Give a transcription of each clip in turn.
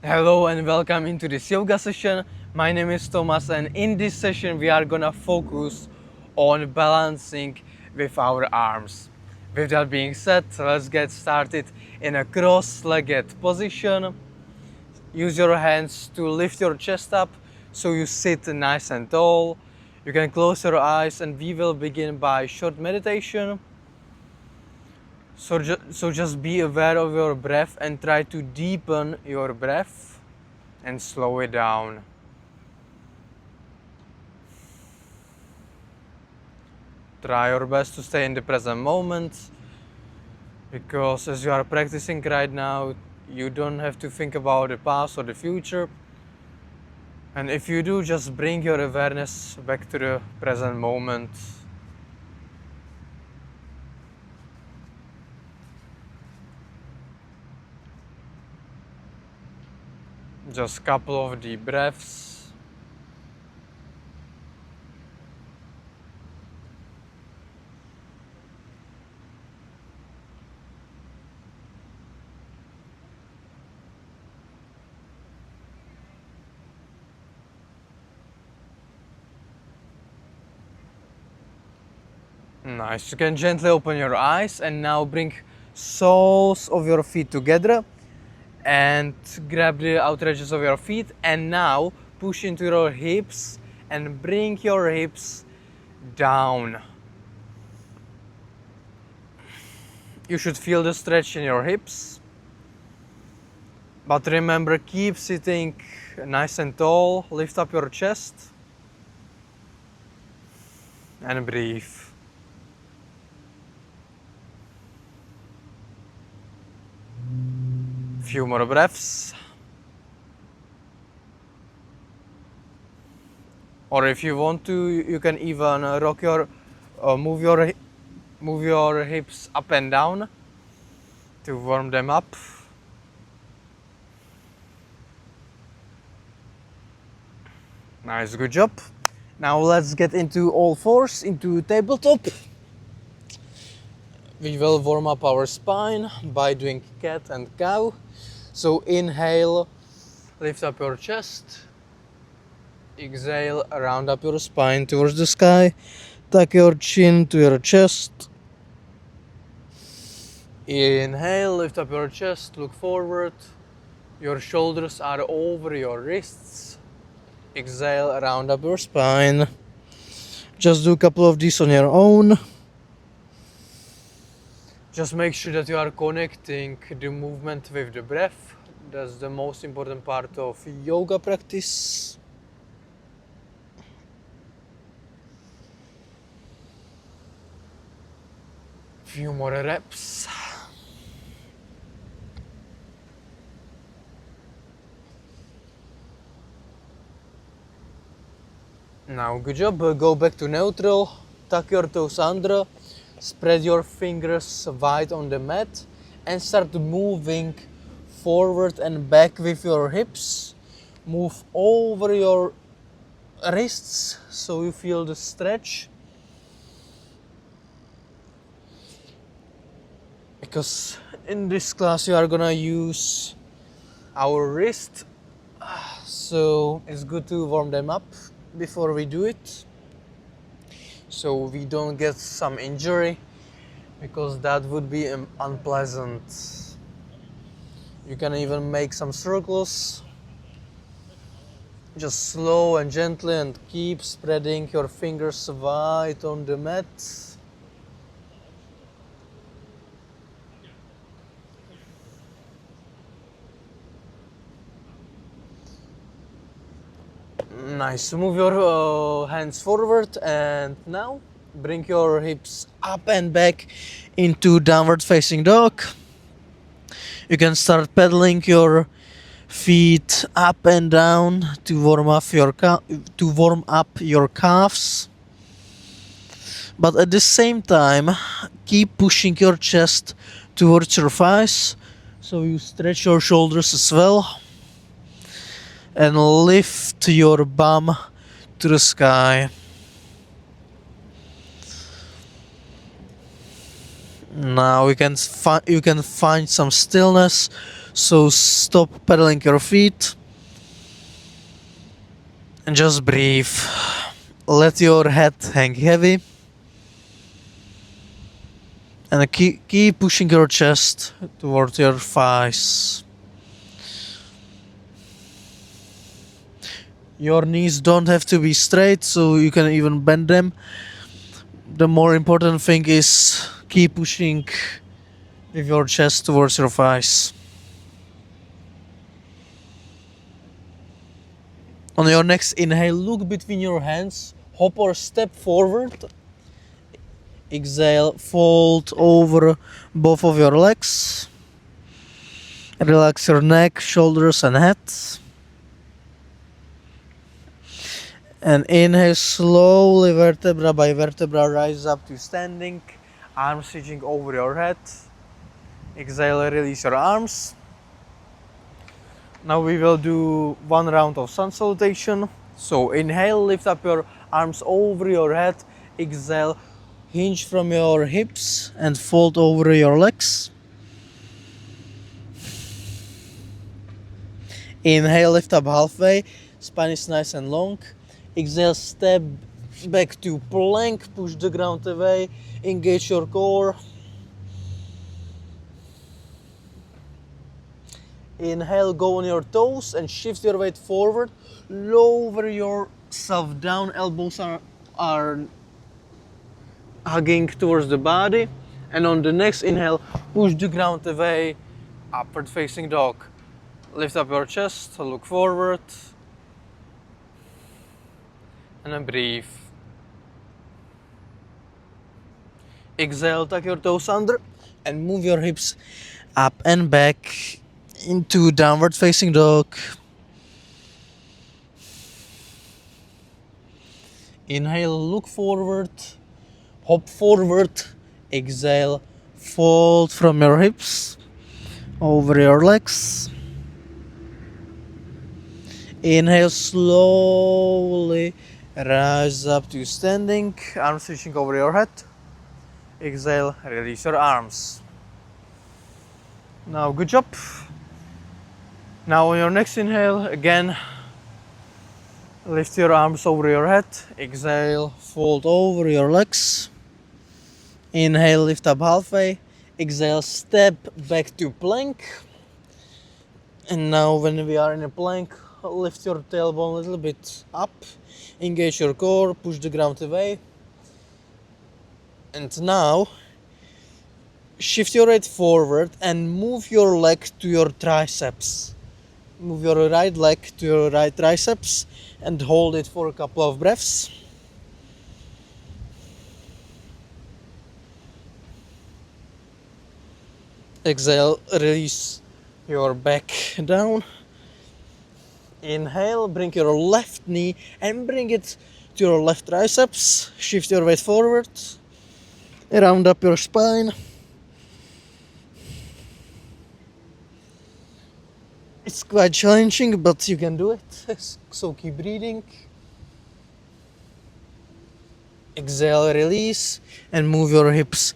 Hello and welcome into this yoga session. My name is Thomas and in this session we are gonna focus on balancing with our arms. With that being said, let's get started in a cross-legged position. Use your hands to lift your chest up so you sit nice and tall. You can close your eyes and we will begin by short meditation. So just be aware of your breath and try to deepen your breath and slow it down. Try your best to stay in the present moment, because as you are practicing right now, you don't have to think about the past or the future. And if you do, just bring your awareness back to the present moment. Just a couple of deep breaths. Nice. You can gently open your eyes and now bring soles of your feet together and grab the outer edges of your feet and now push into your hips and bring your hips down. You should feel the stretch in your hips, but remember, keep sitting nice and tall. Lift up your chest and breathe. Few more breaths. Or if you want to, you can even move your hips up and down to warm them up. Nice, good job. Now let's get into all fours, into tabletop. We will warm up our spine by doing cat and cow. So inhale, lift up your chest. Exhale, round up your spine towards the sky. Tuck your chin to your chest. Inhale, lift up your chest, look forward. Your shoulders are over your wrists. Exhale, round up your spine. Just do a couple of these on your own. Just make sure that you are connecting the movement with the breath. That's the most important part of yoga practice. Few more reps. Now, good job. Go back to neutral. Tuck your toes under. Spread your fingers wide on the mat and start moving forward and back with your hips. Move over your wrists so you feel the stretch. Because in this class you are gonna use our wrist, so it's good to warm them up before we do it, so we don't get some injury, because that would be unpleasant. You can even make some circles, just slow and gently, and keep spreading your fingers wide on the mat. Nice. Move your hands forward and now bring your hips up and back into downward facing dog. You can start pedaling your feet up and down to warm up your calves. But at the same time, keep pushing your chest towards your thighs so you stretch your shoulders as well. And lift your bum to the sky. Now you can find some stillness So stop pedaling your feet and just breathe. Let your head hang heavy and keep pushing your chest towards your thighs. Your knees don't have to be straight, so you can even bend them. The more important thing is keep pushing with your chest towards your thighs. On your next inhale, look between your hands, hop or step forward. Exhale, fold over both of your legs. Relax your neck, shoulders and head. And inhale, slowly vertebra by vertebra rise up to standing, arms reaching over your head. Exhale, release your arms. Now we will do one round of sun salutation. So inhale, lift up your arms over your head. Exhale, hinge from your hips and fold over your legs. Inhale, lift up halfway, spine is nice and long. Exhale, step back to plank, push the ground away, engage your core. Inhale, go on your toes and shift your weight forward. Lower yourself down, elbows are hugging towards the body. And on the next inhale, push the ground away, upward facing dog. Lift up your chest, look forward. And then breathe. Exhale, tuck your toes under and move your hips up and back into downward facing dog. Inhale, look forward, hop forward. Exhale, fold from your hips over your legs. Inhale, slowly rise up to standing, arms reaching over your head. Exhale, release your arms. Now, good job. Now on your next inhale, again, lift your arms over your head. Exhale, fold over your legs. Inhale, lift up halfway. Exhale, step back to plank. And now when we are in a plank, lift your tailbone a little bit up. Engage your core, push the ground away. And now, shift your weight forward and move your leg to your triceps. Move your right leg to your right triceps and hold it for a couple of breaths. Exhale, release your back down. Inhale, bring your left knee and bring it to your left triceps. Shift your weight forward. Round up your spine. It's quite challenging, but you can do it. So keep breathing. Exhale, release, and move your hips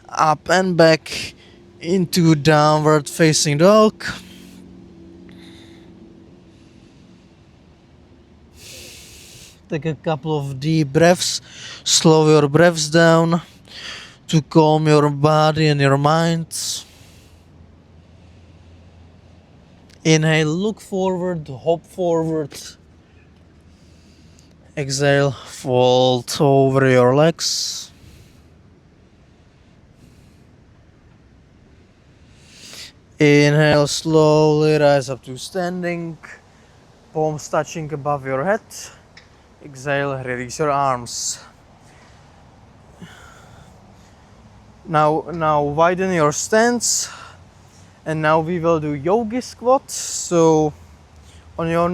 up and back into downward facing dog. Take a couple of deep breaths. Slow your breaths down to calm your body and your mind. Inhale, look forward, hop forward. Exhale, fold over your legs. Inhale, slowly rise up to standing. Palms touching above your head. Exhale, release your arms. Now widen your stance. And now we will do yogi squat. So on your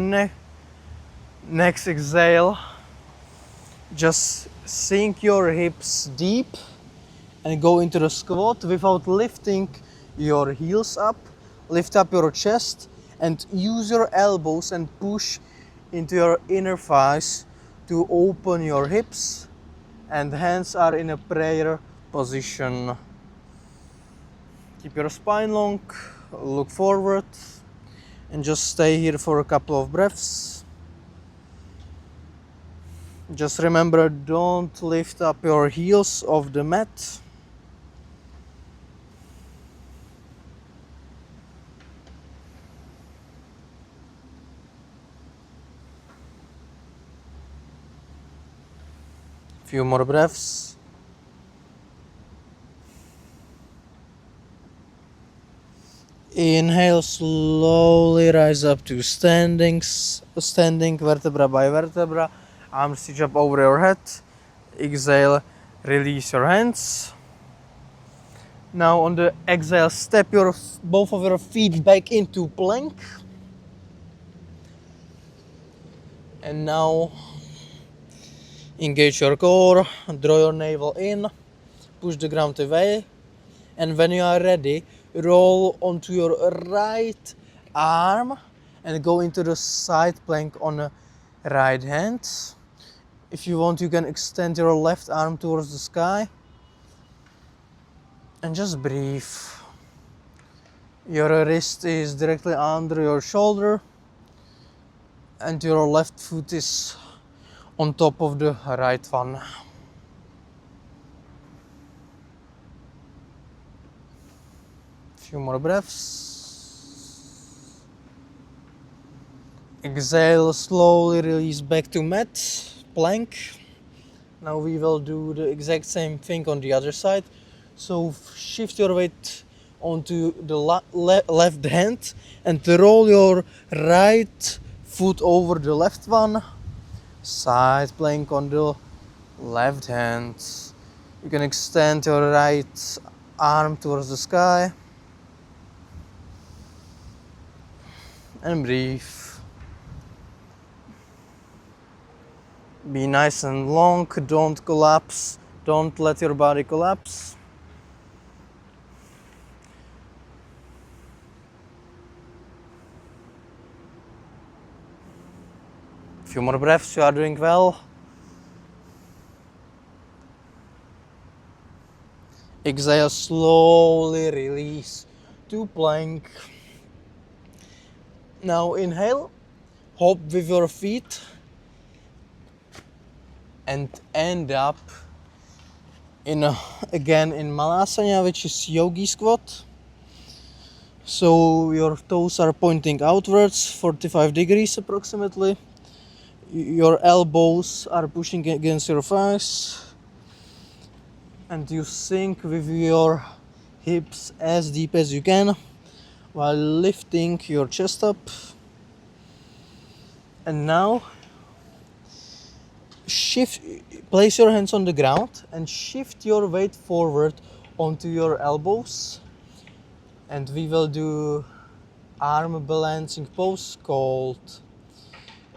next exhale, just sink your hips deep and go into the squat without lifting your heels up. Lift up your chest and use your elbows and push into your inner thighs to open your hips, and hands are in a prayer position. Keep your spine long, look forward, and just stay here for a couple of breaths. Just remember, don't lift up your heels off the mat. Few more breaths. Inhale, slowly rise up to standing vertebra by vertebra. Arms reach up over your head. Exhale, release your hands. Now on the exhale, step both of your feet back into plank. And now engage your core, draw your navel in, push the ground away. And when you are ready, roll onto your right arm and go into the side plank on the right hand. If you want, you can extend your left arm towards the sky and just breathe. Your wrist is directly under your shoulder and your left foot is on top of the right one. Few more breaths. Exhale, slowly release back to mat, plank. Now we will do the exact same thing on the other side. So shift your weight onto the left hand and roll your right foot over the left one. Side plank on the left hand. You can extend your right arm towards the sky. And breathe. Be nice and long, don't collapse, don't let your body collapse. Few more breaths, you are doing well. Exhale, slowly release to plank. Now inhale, hop with your feet and end up again in Malasana, which is yogi squat. So your toes are pointing outwards, 45 degrees approximately. Your elbows are pushing against your thighs and you sink with your hips as deep as you can while lifting your chest up. And now place your hands on the ground and shift your weight forward onto your elbows, and we will do arm balancing pose called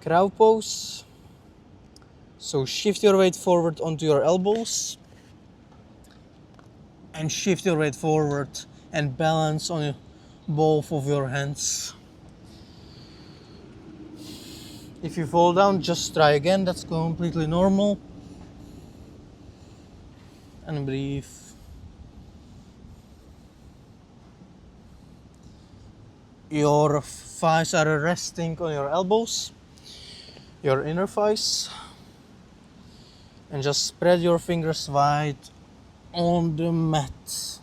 crow pose. So shift your weight forward onto your elbows and shift your weight forward and balance on both of your hands. If you fall down, just try again, that's completely normal. And breathe. Your thighs are resting on your elbows, your inner thighs. And just spread your fingers wide on the mat.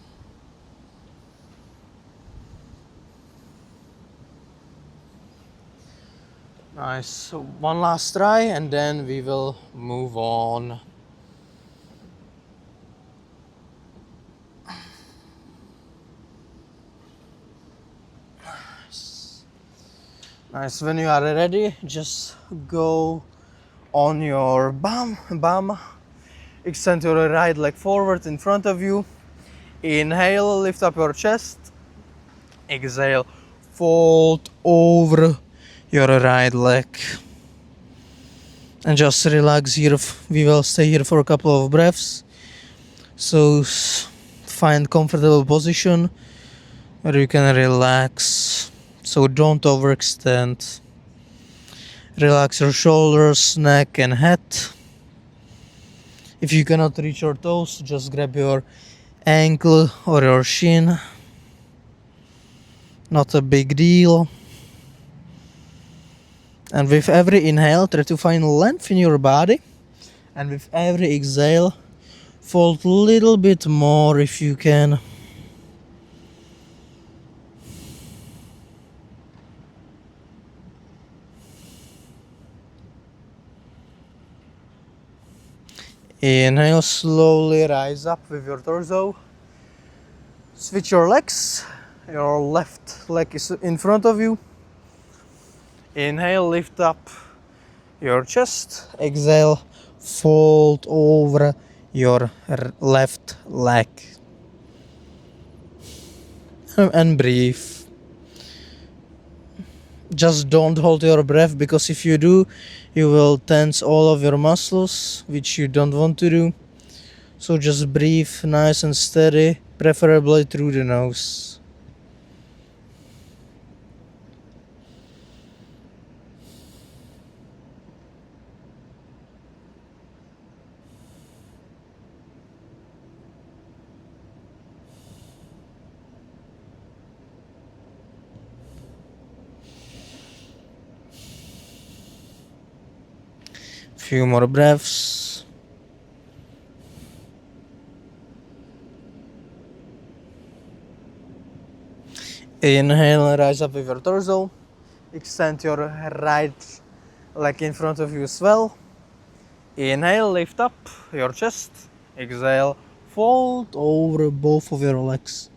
Nice. So one last try and then we will move on. Nice. When you are ready, just go on your bum. Extend your right leg forward in front of you. Inhale, lift up your chest. Exhale, fold over your right leg. And just relax here. We will stay here for a couple of breaths. So find comfortable position where you can relax. So don't overextend. Relax your shoulders, neck and head. If you cannot reach your toes, just grab your ankle or your shin. not a big deal. And with every inhale, try to find length in your body. And with every exhale, fold a little bit more if you can. Inhale, slowly rise up with your torso. Switch your legs. Your left leg is in front of you. Inhale, lift up your chest. Exhale, fold over your left leg. And breathe. Just don't hold your breath, because if you do, you will tense all of your muscles, which you don't want to do. So just breathe nice and steady, preferably through the nose. Few more breaths. Inhale, rise up with your torso. Extend your right leg in front of you as well. Inhale, lift up your chest. Exhale, fold over both of your legs.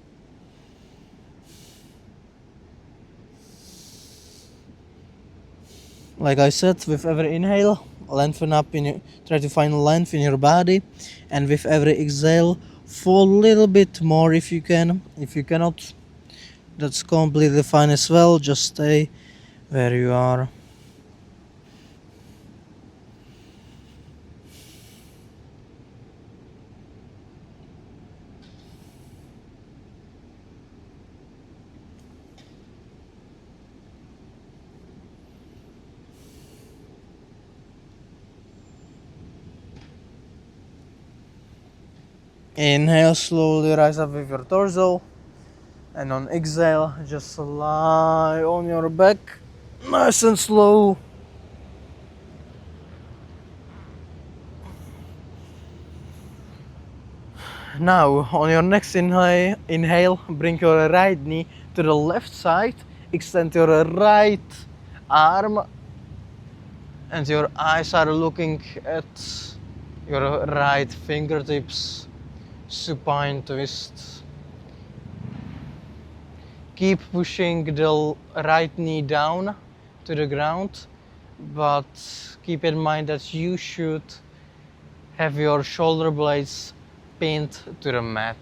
Like I said, with every inhale, lengthen up try to find length in your body, and with every exhale, fold a little bit more if you can. If you cannot, that's completely fine as well. Just stay where you are. Inhale, slowly rise up with your torso, and on exhale, just lie on your back, nice and slow. Now, on your next inhale, bring your right knee to the left side, extend your right arm, and your eyes are looking at your right fingertips. Supine twist. Keep pushing the right knee down to the ground, but keep in mind that you should have your shoulder blades pinned to the mat.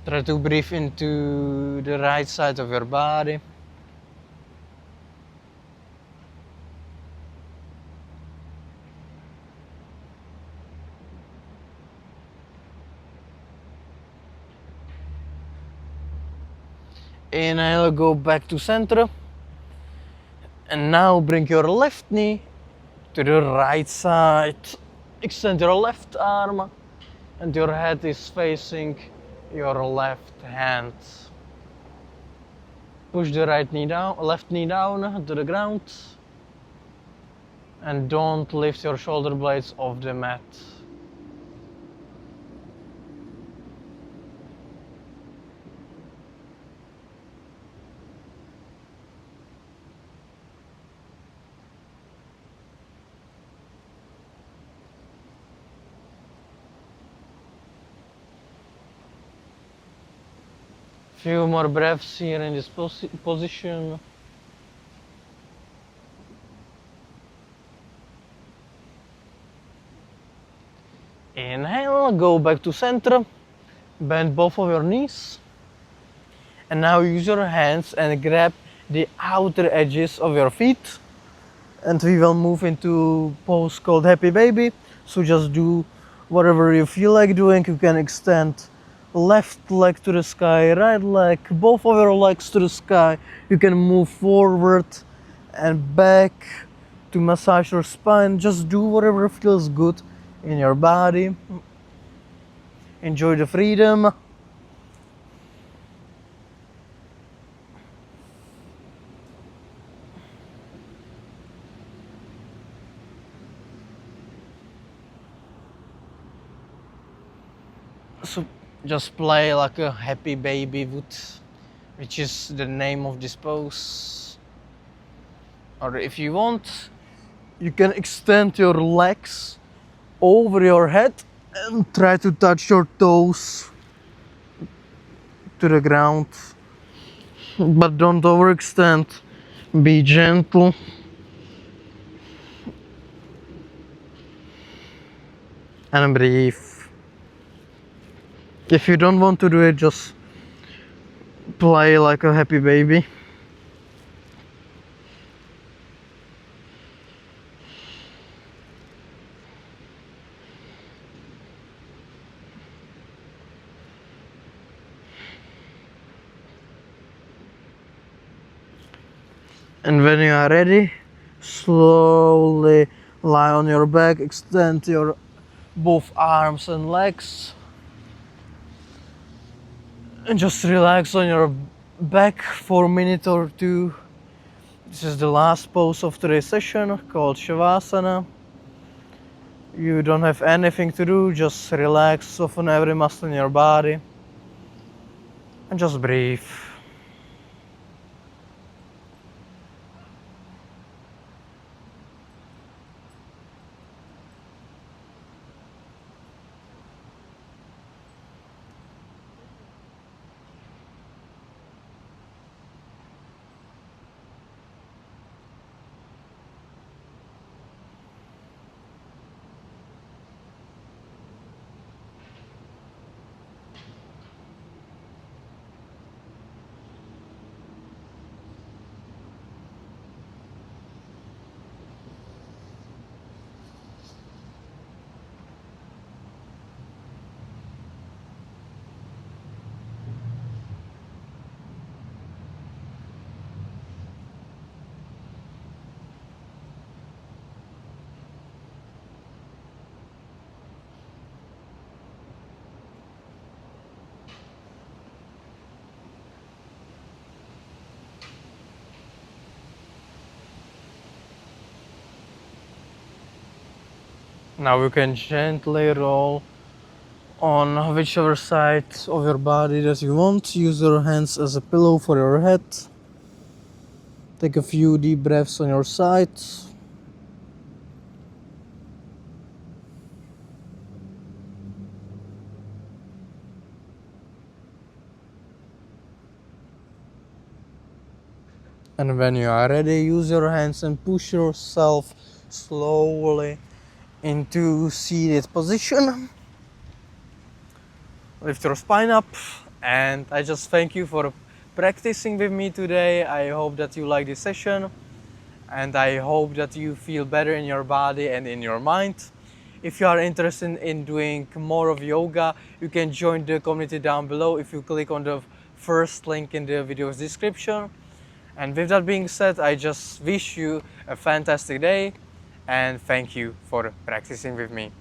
Try to breathe into the right side of your body. Inhale, go back to center. And now bring your left knee to the right side. Extend your left arm, and your head is facing your left hand. Push the left knee down to the ground, and don't lift your shoulder blades off the mat. Few more breaths here in this position. Inhale, go back to center, bend both of your knees, and now use your hands and grab the outer edges of your feet, and we will move into pose called Happy Baby. So just do whatever you feel like doing. You can extend left leg to the sky, right leg, both of your legs to the sky. You can move forward and back to massage your spine. Just do whatever feels good in your body. Enjoy the freedom. So just play like a happy baby would, which is the name of this pose. Or if you want, you can extend your legs over your head and try to touch your toes to the ground. But don't overextend. Be gentle. And breathe. If you don't want to do it, just play like a happy baby. And when you are ready, slowly lie on your back, extend your both arms and legs, and just relax on your back for a minute or two. This is the last pose of today's session called Shavasana. You don't have anything to do, just relax, soften every muscle in your body, and just breathe. Now you can gently roll on whichever side of your body that you want. Use your hands as a pillow for your head. Take a few deep breaths on your side. And when you are ready, use your hands and push yourself slowly into seated position. Lift your spine up, and I just thank you for practicing with me today. I hope that you like this session, and I hope that you feel better in your body and in your mind. If you are interested in doing more of yoga, you can join the community down below if you click on the first link in the video's description. And with that being said, I just wish you a fantastic day and thank you for practicing with me.